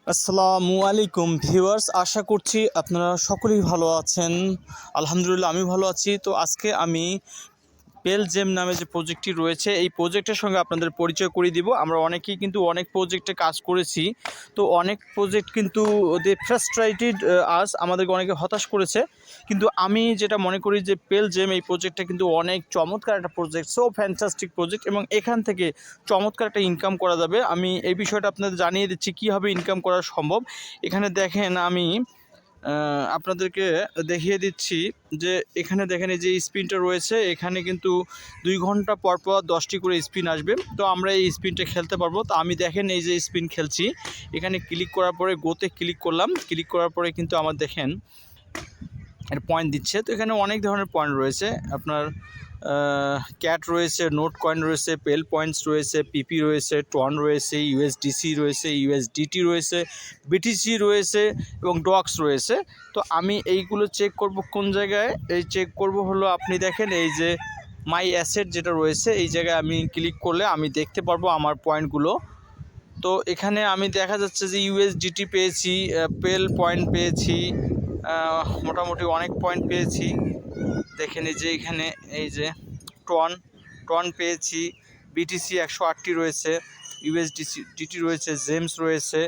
আসসালামু আলাইকুম ভিউয়ার্স, আশা করছি আপনারা সকলেই ভালো আছেন। আলহামদুলিল্লাহ আমি ভালো আছি। তো আজকে আমি পেলজেম নামে যে প্রজেক্টটি রয়েছে এই প্রজেক্টের সঙ্গে আপনাদের পরিচয় করিয়ে দিব। আমরা অনেকেই কিন্তু অনেক প্রজেক্টে কাজ করেছি। তো অনেক প্রজেক্ট কিন্তু দে ফ্রাস্ট্রেটেড আস, আমাদেরকে অনেকে হতাশ করেছে। কিন্তু আমি যেটা মনে করি যে পেলজেম এই প্রজেক্টটা কিন্তু অনেক চমৎকার একটা প্রজেক্ট, সো ফ্যান্টাস্টিক প্রজেক্ট, এবং এখান থেকে চমৎকার একটা ইনকাম করা যাবে। আমি এই বিষয়টা আপনাদের জানিয়ে দিচ্ছি কীভাবে ইনকাম করা সম্ভব। এখানে দেখেন আমি আপনাদেরকে দেখিয়ে দিচ্ছি যে এখানে দেখেন এই যে স্পিনটা রয়েছে, এখানে কিন্তু 2 ঘন্টা পর পর 10টি করে স্পিন আসবে। তো আমরা এই স্পিনটা খেলতে পারবো। তো আমি দেখেন এই যে স্পিন খেলছি, এখানে ক্লিক করার পরে গোতে ক্লিক করলাম। ক্লিক করার পরে কিন্তু আমার দেখেন এর পয়েন্ট দিচ্ছে। তো এখানে অনেক ধরনের পয়েন্ট রয়েছে, আপনার ক্যাট রয়েছে, নোট কয়েন রয়েছে, পেল পয়েন্টস রয়েছে, পিপি রয়েছে, টন রয়েছে, ইউএসডিসি রয়েছে, ইউএসডিটি রয়েছে, বিটিসি রয়েছে এবং ডক্স রয়েছে। তো আমি এইগুলো চেক করব কোন জায়গায়, এই চেক করব হলো আপনি দেখেন এই যে মাই অ্যাসেট যেটা রয়েছে এই জায়গায় আমি ক্লিক করলে আমি দেখতে পারবো আমার পয়েন্টগুলো। তো এখানে আমি দেখা যাচ্ছে যে ইউএসডিটি পেয়েছি, পেল পয়েন্ট পেয়েছি, মোটামুটি অনেক পয়েন্ট পেয়েছি। দেখেন এই যে এখানে এই যে টন পেয়েছি, বিটিসি 108টি রয়েছে, ডিটি রয়েছে, জেমস রয়েছে,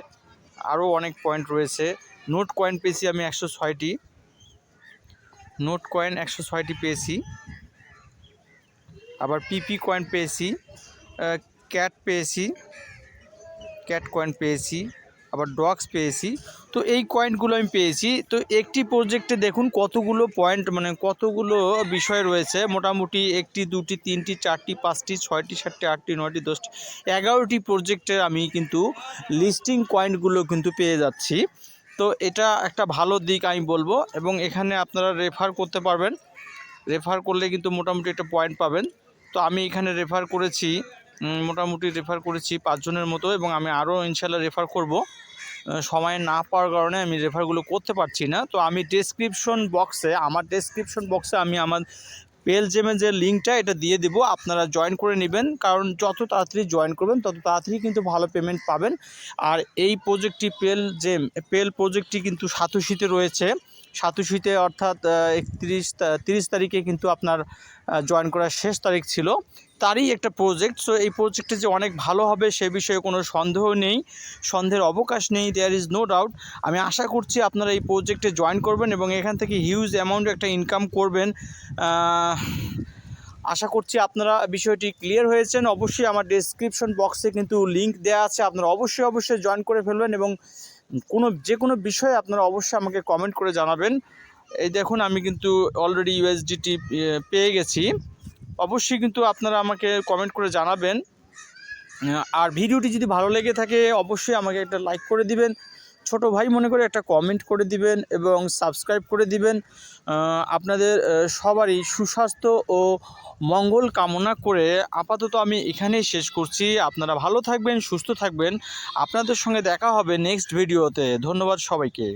আরও অনেক পয়েন্ট রয়েছে। নোট কয়েন পেয়েছি আমি 106টি, নোট কয়েন 106টি পেয়েছি। আবার পিপি কয়েন পেয়েছি, ক্যাট পেয়েছি, ক্যাট কয়েন পেয়েছি, আবার ডগস পেয়েছি। তো এই কয়েনগুলো আমি পেয়েছি। তো একটি প্রজেক্টে দেখুন কতগুলো পয়েন্ট, মানে কতগুলো বিষয় রয়েছে, মোটামুটি 1টি 2টি 3টি 4টি 5টি 6টি 7টি 8টি 9টি 10টি 11টি প্রজেক্টের আমি কিন্তু লিস্টিং কয়েনগুলো কিন্তু পেয়ে যাচ্ছি। তো এটা একটা ভালো দিক আমি বলবো, এবং এখানে আপনারা রেফার করতে পারবেন। রেফার করলে কিন্তু মোটামুটি একটা পয়েন্ট পাবেন। তো আমি এখানে রেফার করেছি, মোটামুটি রেফার করেছি 5 জনের মতো, এবং আমি আরও ইনশাল্লাহ রেফার করব। সময় না পাওয়ার কারণে আমি রেফারগুলো করতে পারছি না। তো আমি ডেসক্রিপশন বক্সে আমি আমার পেলজেমের যে লিঙ্কটা এটা দিয়ে দেবো, আপনারা জয়েন করে নেবেন। কারণ যত তাড়াতাড়ি জয়েন করবেন তত তাড়াতাড়ি কিন্তু ভালো পেমেন্ট পাবেন। আর এই প্রজেক্টটি পেল প্রজেক্টটি কিন্তু সাতোশিতে রয়েছে। সাতোশিতে অর্থাৎ 30 তারিখে কিন্তু আপনার জয়েন করার শেষ তারিখ ছিল, তারই একটা প্রজেক্ট। সো এই প্রজেক্টে যে অনেক ভালো হবে সে বিষয়ে কোনো সন্দেহ নেই, সন্দেহের অবকাশ নেই, দেয়ার ইজ নো ডাউট। আমি আশা করছি আপনারা এই প্রজেক্টে জয়েন করবেন এবং এখান থেকে হিউজ অ্যামাউন্ট একটা ইনকাম করবেন। আশা করছি আপনারা বিষয়টি ক্লিয়ার হয়েছেন। অবশ্যই আমার ডেসক্রিপশন বক্সে কিন্তু লিঙ্ক দেওয়া আছে, আপনারা অবশ্যই জয়েন করে ফেলবেন, এবং যে কোনো বিষয়ে আপনারা অবশ্যই আমাকে কমেন্ট করে জানাবেন। এই দেখুন আমি কিন্তু অলরেডি ইউএসডিটি পেয়ে গেছি। অবশ্যই কিন্তু আপনারা আমাকে কমেন্ট করে জানাবেন। আর ভিডিওটি যদি ভালো লেগে থাকে অবশ্যই আমাকে একটা লাইক করে দিবেন, ছোট ভাই মনে করে একটা কমেন্ট করে দিবেন এবং সাবস্ক্রাইব করে দিবেন। আপনাদের সবারই সুস্বাস্থ্য ও মঙ্গল কামনা করে আপাতত আমি এখানেই শেষ করছি। আপনারা ভালো থাকবেন, সুস্থ থাকবেন। আপনাদের সঙ্গে দেখা হবে নেক্সট ভিডিওতে। ধন্যবাদ সবাইকে।